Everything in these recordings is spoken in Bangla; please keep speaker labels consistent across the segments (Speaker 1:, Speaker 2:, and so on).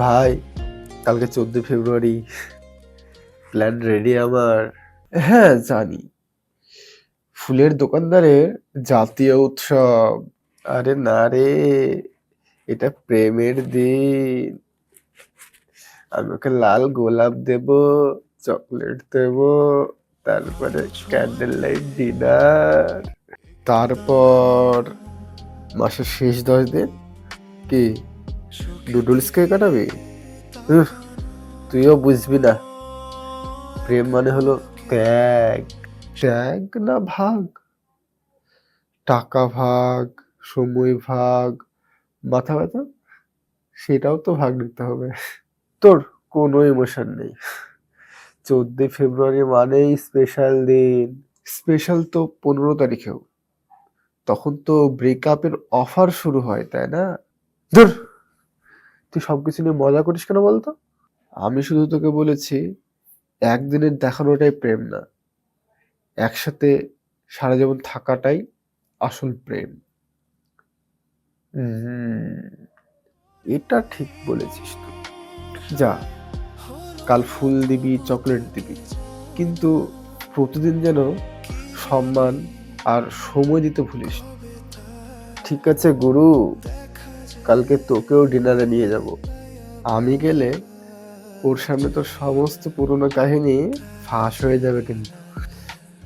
Speaker 1: ভাই, কালকে 14 ফেব্রুয়ারি, প্ল্যান রেডি আমার। হ্যাঁ জানি, ফুলের দোকানদারের জাতীয় উৎসব। আরে না রে, এটা প্রেমের দিন। আমি ওকে লাল গোলাপ দেব, চকলেট দেব, তারপরে ক্যান্ডেল লাইট ডিনার, তারপর মাসের শেষ 10 দিন কি নুডলস খেয়ে কাটাবি? উফ, তুইও বুঝবি না, প্রেম মানে হলো ত্যাগ। ত্যাগ না ভাগ, টাকা ভাগ, সময় ভাগ, মাথা ব্যথা সেটাও তো ভাগ নিতে হবে। তোর কোনো ইমোশন নেই। 14 ফেব্রুয়ারি মানেই স্পেশাল দিন। স্পেশাল তো 15 তারিখেও, তখন তো ব্রেকআপের অফার শুরু হয়, তাই না? ধুর, তুই সবকিছু নিয়ে মজা করিস কেন বলতো? আমি শুধু তোকে বলেছি, একদিনের দেখানোটাই প্রেম না, একসাথে সারা জীবন থাকাটাই আসল প্রেম। এটা ঠিক বলেছিস তুই। যা, কাল ফুল দিবি, চকলেট দিবি, কিন্তু প্রতিদিন যেন সম্মান আর সময় দিতে ভুলিস না। ঠিক আছে গুরু, কালকে তোকেও ডিনারে নিয়ে যাব। আমি গেলে ওর সামনে তোর সমস্ত পুরনো কাহিনী ফাঁস হয়ে যাবে কিন্তু।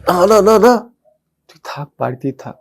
Speaker 1: না না না না, তুই থাক, বাড়িতেই থাক।